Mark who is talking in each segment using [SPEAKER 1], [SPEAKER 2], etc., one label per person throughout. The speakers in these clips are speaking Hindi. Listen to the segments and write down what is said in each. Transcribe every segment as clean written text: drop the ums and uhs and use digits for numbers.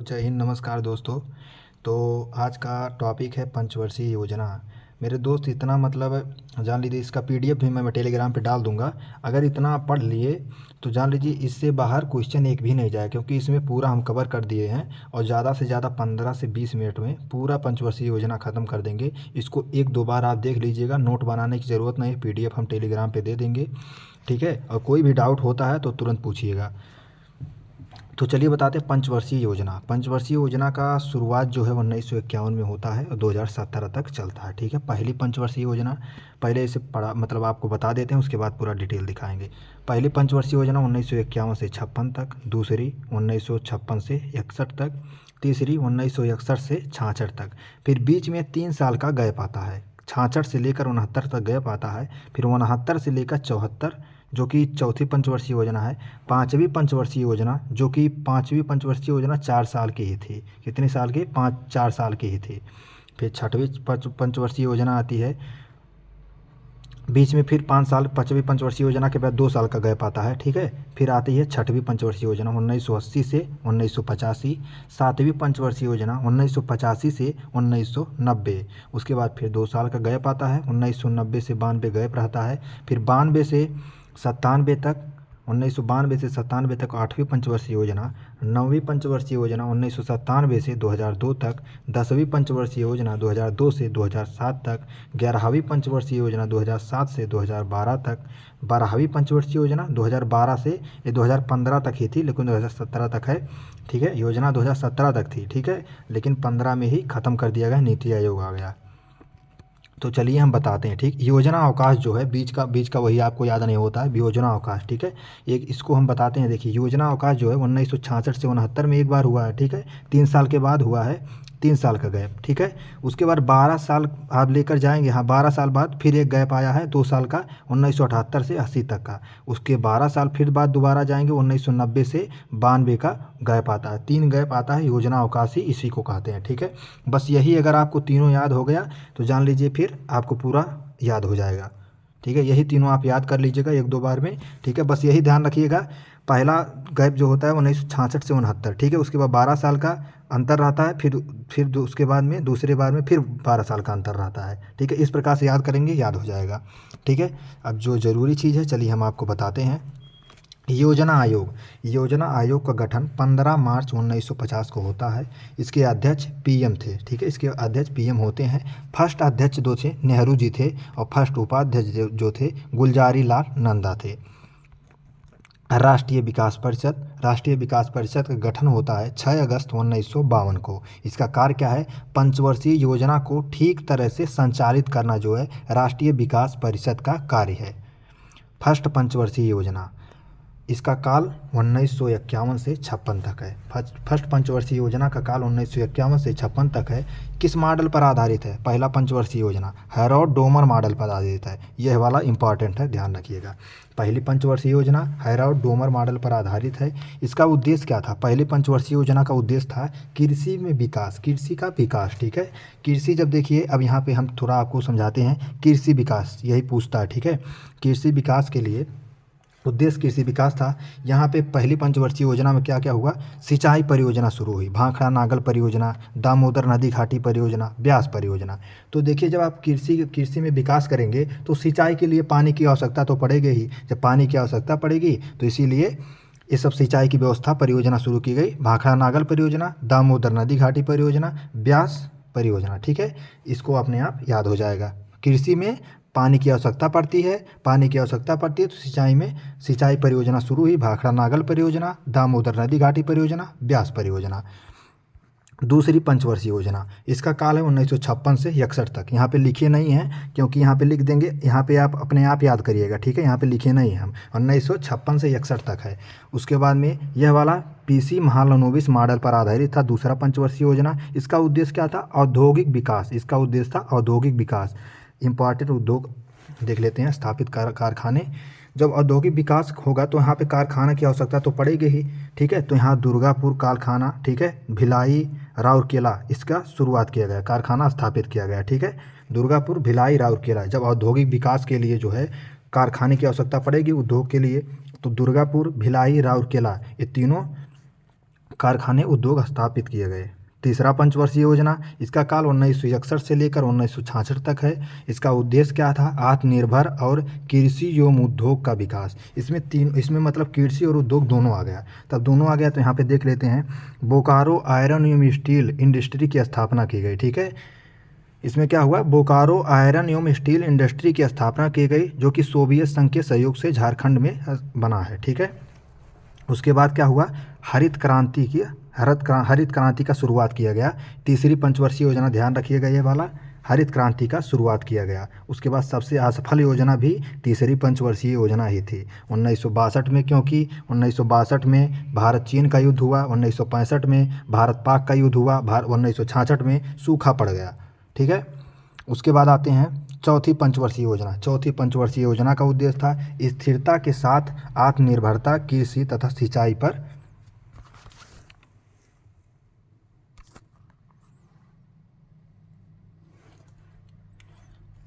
[SPEAKER 1] जय हिंद, नमस्कार दोस्तों। तो आज का टॉपिक है पंचवर्षीय योजना। मेरे दोस्त इतना मतलब जान लीजिए, इसका पीडीएफ भी मैं टेलीग्राम पे डाल दूंगा। अगर इतना आप पढ़ लिए तो जान लीजिए इससे बाहर क्वेश्चन एक भी नहीं जाए, क्योंकि इसमें पूरा हम कवर कर दिए हैं और ज़्यादा से ज़्यादा 15 से 20 मिनट में पूरा पंचवर्षीय योजना ख़त्म कर देंगे। इसको एक दो बार आप देख लीजिएगा, नोट बनाने की ज़रूरत नहीं, पीडीएफ हम टेलीग्राम पे दे देंगे, ठीक है। और कोई भी डाउट होता है तो तुरंत पूछिएगा। तो चलिए बताते हैं पंचवर्षीय योजना। पंचवर्षीय योजना का शुरुआत जो है 1951 में होता है और 2017 तक चलता है, ठीक है। पहली पंचवर्षीय योजना, पहले इसे पढ़ा मतलब आपको बता देते हैं, उसके बाद पूरा डिटेल दिखाएंगे। पहली पंचवर्षीय योजना 1951 से 56 तक, दूसरी 1956 से 61 तक, तीसरी 1961 से 66 तक। फिर बीच में 3 साल का गैप आता है, 66 से लेकर 69 तक गैप आता है। फिर 69 से लेकर 74, जो कि चौथी पंचवर्षीय योजना है। पाँचवीं पंचवर्षीय योजना, जो कि पाँचवीं पंचवर्षीय योजना 4 साल की ही थी। कितने साल की? 4 साल की ही थी। फिर छठवीं पंचवर्षीय योजना आती है, बीच में फिर 5 साल। पाँचवीं पंचवर्षीय योजना के बाद 2 साल का गैप आता है, ठीक है। फिर आती है छठवीं पंचवर्षीय योजना 1980 से 1985। सातवीं पंचवर्षीय योजना 1985 से 1990। उसके बाद फिर 2 साल का गैप आता है, 1990 से 92 गैप रहता है। फिर 92 से 97 तक, 1992 से 97 तक 8वीं पंचवर्षीय योजना। 9वीं पंचवर्षीय योजना 1997 से 2002 तक। 10वीं पंचवर्षीय योजना 2002 से 2007 तक। 11वीं पंचवर्षीय योजना 2007 से 2012 तक। 12वीं पंचवर्षीय योजना 2012 से, ये 2015 तक ही थी लेकिन 2017 तक है, ठीक है। योजना 2017 तक थी, ठीक है, लेकिन 15 में ही ख़त्म कर दिया गया, नीति आयोग आ गया। तो चलिए हम बताते हैं, ठीक। योजना अवकाश जो है बीच का वही आपको याद नहीं होता है, योजना अवकाश, ठीक है। एक इसको हम बताते हैं। देखिए, योजना अवकाश जो है 1966 से 69 में एक बार हुआ है, ठीक है। 3 साल के बाद हुआ है, 3 साल का गैप, ठीक है। उसके बाद 12 साल आप लेकर जाएंगे, हाँ 12 साल बाद फिर एक गैप आया है 2 साल का, 1978 से 80 तक का। उसके 12 साल फिर बाद दोबारा जाएंगे, 1990 से 92 का गैप आता है। 3 गैप आता है, योजना अवकाश ही इसी को कहते हैं, ठीक है। बस यही अगर आपको तीनों याद हो गया तो जान लीजिए फिर आपको पूरा याद हो जाएगा, ठीक है। यही तीनों आप याद कर लीजिएगा एक दो बार में, ठीक है। बस यही ध्यान रखिएगा, पहला गैप जो होता है 1966 से 69, ठीक है। उसके बाद 12 साल का अंतर रहता है, फिर उसके बाद में दूसरे बार में फिर 12 साल का अंतर रहता है, ठीक है। इस प्रकार से याद करेंगे, याद हो जाएगा, ठीक है। अब जो ज़रूरी चीज़ है चलिए हम आपको बताते हैं। योजना आयोग, योजना आयोग का गठन 15 मार्च 1950 को होता है। इसके अध्यक्ष पीएम थे, ठीक है। इसके अध्यक्ष पीएम होते हैं। फर्स्ट अध्यक्ष जो थे नेहरू जी थे और फर्स्ट उपाध्यक्ष जो थे गुलजारी लाल नंदा थे। राष्ट्रीय विकास परिषद, राष्ट्रीय विकास परिषद का गठन होता है 6 अगस्त 1952 को। इसका कार्य क्या है? पंचवर्षीय योजना को ठीक तरह से संचालित करना जो है राष्ट्रीय विकास परिषद का कार्य है। फर्स्ट पंचवर्षीय योजना, इसका काल 1951 से 56 तक है। फर्स्ट पंचवर्षीय योजना का काल 1951 से 56 तक है। किस मॉडल पर आधारित है? पहला पंचवर्षीय योजना हैरोल्ड डोमर मॉडल पर आधारित है। यह वाला इंपॉर्टेंट है, ध्यान रखिएगा। पहली पंचवर्षीय योजना हैरोल्ड डोमर मॉडल पर आधारित है। इसका उद्देश्य क्या था? पहली पंचवर्षीय योजना का उद्देश्य था कृषि में विकास, कृषि का विकास, ठीक है। कृषि, जब देखिए अब यहाँ पे हम थोड़ा आपको समझाते हैं। कृषि विकास यही पूछता है, ठीक है। कृषि विकास के लिए उद्देश्य कृषि विकास था। यहाँ पे पहली पंचवर्षीय योजना में क्या क्या हुआ? सिंचाई परियोजना शुरू हुई, भाखड़ा नागल परियोजना, दामोदर नदी घाटी परियोजना, ब्यास परियोजना। तो देखिए, जब आप कृषि में विकास करेंगे तो सिंचाई के लिए पानी की आवश्यकता तो पड़ेगी ही। जब पानी की आवश्यकता पड़ेगी तो इसीलिए ये सब सिंचाई की व्यवस्था परियोजना शुरू की गई। भाखड़ा नागल परियोजना, दामोदर नदी घाटी परियोजना, ब्यास परियोजना, ठीक है। इसको अपने आप याद हो जाएगा। कृषि में पानी की आवश्यकता पड़ती है, पानी की आवश्यकता पड़ती है तो सिंचाई में सिंचाई परियोजना शुरू हुई, भाखड़ा नागल परियोजना, दामोदर नदी घाटी परियोजना, ब्यास परियोजना। दूसरी पंचवर्षीय योजना, इसका काल है 1956 से 61 तक। यहाँ पे लिखे नहीं है क्योंकि यहाँ पे लिख देंगे, यहाँ पे आप अपने आप याद करिएगा, ठीक है। यहाँ पे लिखे नहीं हम, 1956 से 61 तक है। उसके बाद में यह वाला पीसी महालनोबिस मॉडल पर आधारित था, दूसरा पंचवर्षीय योजना। इसका उद्देश्य क्या था? औद्योगिक विकास। इसका उद्देश्य था औद्योगिक विकास। इंपॉर्टेंट उद्योग देख लेते हैं। स्थापित कारखाने, जब औद्योगिक विकास होगा तो यहाँ पे कारखाना की आवश्यकता तो पड़ेगी ही, ठीक है। तो यहाँ दुर्गापुर कारखाना, ठीक है, भिलाई, राउरकेला, इसका शुरुआत किया गया, कारखाना स्थापित किया गया, ठीक है। दुर्गापुर, भिलाई, राउरकेला। जब औद्योगिक विकास के लिए जो है कारखाने की आवश्यकता पड़ेगी उद्योग के लिए, तो दुर्गापुर, भिलाई, राउरकेला, ये तीनों कारखाने उद्योग स्थापित किए गए। तीसरा पंचवर्षीय योजना, इसका काल 1961 से लेकर 1966 तक है। इसका उद्देश्य क्या था? आत्मनिर्भर और कृषि एवं उद्योग का विकास। इसमें मतलब कृषि और उद्योग दोनों आ गया। तब दोनों आ गया तो यहाँ पे देख लेते हैं। बोकारो आयरन एवं स्टील इंडस्ट्री की स्थापना की गई। ठीक है, इसमें क्या हुआ? बोकारो आयरन एवं स्टील इंडस्ट्री की स्थापना की गई, जो कि सोवियत संघ के सहयोग से झारखंड में बना है। ठीक है, उसके बाद क्या हुआ? हरित क्रांति का शुरुआत किया गया। तीसरी पंचवर्षीय योजना, ध्यान रखिएगा ये वाला, हरित क्रांति का शुरुआत किया गया। उसके बाद सबसे असफल योजना भी तीसरी पंचवर्षीय योजना ही थी 1962 में, क्योंकि 1962 में भारत चीन का युद्ध हुआ, 1965 में भारत पाक का युद्ध हुआ, 1966 में सूखा पड़ गया। ठीक है, उसके बाद आते हैं चौथी पंचवर्षीय योजना। चौथी पंचवर्षीय योजना का उद्देश्य था स्थिरता के साथ आत्मनिर्भरता कृषि तथा सिंचाई पर।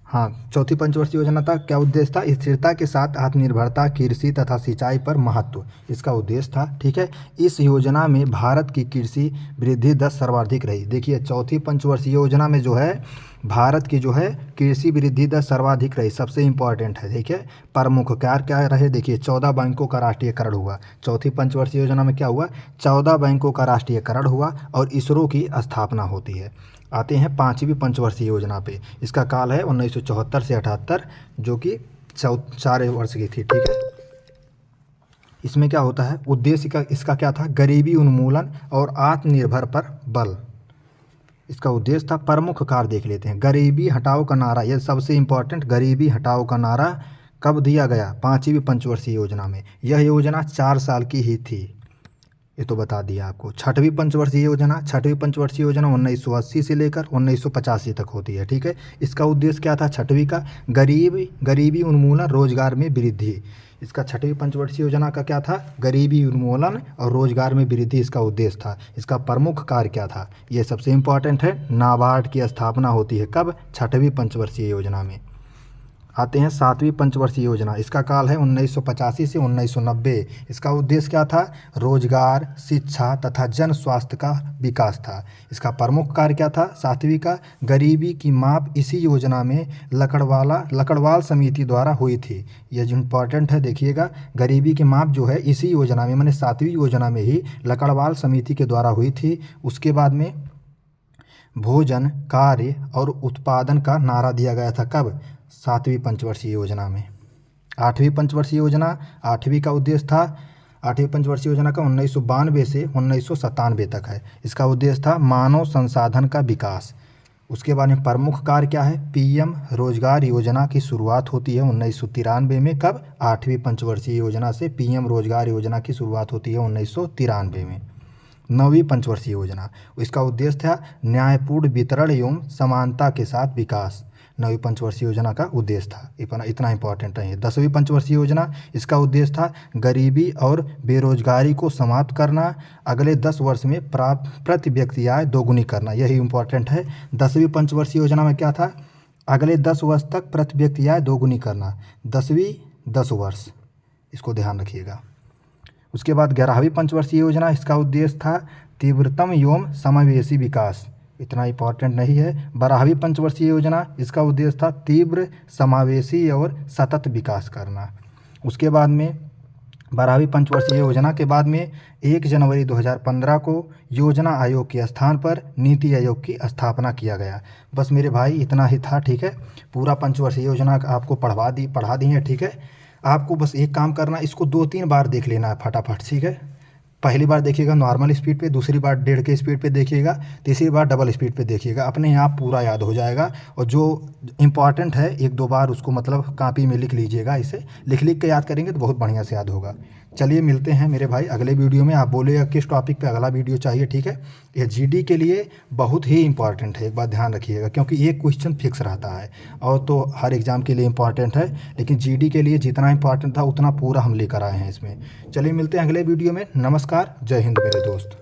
[SPEAKER 1] हाँ, चौथी पंचवर्षीय योजना का क्या उद्देश्य था? स्थिरता के साथ आत्मनिर्भरता कृषि तथा सिंचाई पर महत्व, इसका उद्देश्य था। ठीक है, इस योजना में भारत की कृषि वृद्धि दर सर्वाधिक रही। देखिए, चौथी पंचवर्षीय योजना में जो है भारत की जो है कृषि वृद्धि दर सर्वाधिक रही, सबसे इम्पॉर्टेंट है। ठीक है, प्रमुख कार्य क्या रहे? देखिए, 14 बैंकों का राष्ट्रीयकरण हुआ। चौथी पंचवर्षीय योजना में क्या हुआ? 14 बैंकों का राष्ट्रीयकरण हुआ और इसरो की स्थापना होती है। आते हैं पाँचवीं पंचवर्षीय योजना पे। इसका काल है 1974 से 78, जो कि 4 वर्ष की थी। ठीक है, इसमें क्या होता है? उद्देश्य इसका क्या था? गरीबी उन्मूलन और आत्मनिर्भर पर बल, इसका उद्देश्य था। प्रमुख कार्य देख लेते हैं। गरीबी हटाओ का नारा, यह सबसे इम्पोर्टेंट, गरीबी हटाओ का नारा कब दिया गया? पाँचवीं पंचवर्षीय योजना में। यह योजना 4 साल की ही थी, ये तो बता दिया आपको। छठवीं पंचवर्षीय योजना, छठवीं पंचवर्षीय योजना 1980 से लेकर 1985 तक होती है। ठीक है, इसका उद्देश्य क्या था? छठवीं का गरीबी उन्मूलन रोजगार में वृद्धि। इसका छठवीं पंचवर्षीय योजना का क्या था? गरीबी उन्मूलन और रोजगार में वृद्धि, इसका उद्देश्य था। इसका प्रमुख कार्य क्या था? ये सबसे इम्पॉर्टेंट है। नाबार्ड की स्थापना होती है कब? छठवीं पंचवर्षीय योजना में। आते हैं सातवीं पंचवर्षीय योजना। इसका काल है 1985 से 1990। इसका उद्देश्य क्या था? रोजगार, शिक्षा तथा जन स्वास्थ्य का विकास था। इसका प्रमुख कार्य क्या था? सातवीं का गरीबी की माप इसी योजना में लकड़वाल समिति द्वारा हुई थी। यह जो इम्पोर्टेंट है, देखिएगा, गरीबी की माप जो है इसी योजना में, मैंने सातवीं योजना में ही लकड़वाल समिति के द्वारा हुई थी। उसके बाद में भोजन, कार्य और उत्पादन का नारा दिया गया था कब? सातवीं पंचवर्षीय योजना में। आठवीं पंचवर्षीय योजना, आठवीं का उद्देश्य था, आठवीं पंचवर्षीय योजना का 1992 से 1997 तक है। इसका उद्देश्य था मानव संसाधन का विकास। उसके बाद में प्रमुख कार्य क्या है? पीएम रोजगार योजना की शुरुआत होती है 1993 में। कब? आठवीं पंचवर्षीय योजना से पीएम रोजगार योजना की शुरुआत होती है 1993 में। नौवीं पंचवर्षीय योजना, इसका उद्देश्य था न्यायपूर्ण वितरण एवं समानता के साथ विकास। नौवीं पंचवर्षीय योजना का उद्देश्य था, इतना इम्पोर्टेंट है। 10वीं पंचवर्षीय योजना, इसका उद्देश्य था गरीबी और बेरोजगारी को समाप्त करना, अगले 10 वर्ष में प्रति व्यक्ति आय दोगुनी करना, यही इम्पोर्टेंट है। 10वीं पंचवर्षीय योजना में क्या था? अगले 10 वर्ष तक प्रति व्यक्ति आय दोगुनी करना। 10वीं 10 वर्ष, इसको ध्यान रखिएगा। उसके बाद 11वीं पंचवर्षीय योजना, इसका उद्देश्य था तीव्रतम एवं समावेशी विकास, इतना इम्पोर्टेंट नहीं है। 12वीं पंचवर्षीय योजना, इसका उद्देश्य था तीव्र समावेशी और सतत विकास करना। उसके बाद में 12वीं पंचवर्षीय योजना के बाद में 1 जनवरी 2015 को योजना आयोग के स्थान पर नीति आयोग की स्थापना किया गया। बस मेरे भाई इतना ही था। ठीक है, पूरा पंचवर्षीय योजना आपको पढ़ा दी है। ठीक है, आपको बस एक काम करना, इसको 2-3 बार देख लेना है फटाफट। ठीक है, पहली बार देखिएगा नॉर्मल स्पीड पे, दूसरी बार 1.5 के स्पीड पे देखिएगा, तीसरी बार डबल स्पीड पे देखिएगा, अपने आप पूरा याद हो जाएगा। और जो इम्पॉर्टेंट है 1-2 बार उसको मतलब कॉपी में लिख लीजिएगा। इसे लिख के याद करेंगे तो बहुत बढ़िया से याद होगा। चलिए मिलते हैं मेरे भाई अगले वीडियो में। आप बोलिएगा किस टॉपिक पे अगला वीडियो चाहिए। ठीक है, ये जीडी के लिए बहुत ही इंपॉर्टेंट है, एक बात ध्यान रखिएगा, क्योंकि एक क्वेश्चन फिक्स रहता है और तो हर एग्ज़ाम के लिए इंपॉर्टेंट है, लेकिन जीडी के लिए जितना इंपॉर्टेंट था उतना पूरा हम लेकर आए हैं इसमें। चलिए मिलते हैं अगले वीडियो में। नमस्कार, जय हिंद मेरे दोस्त।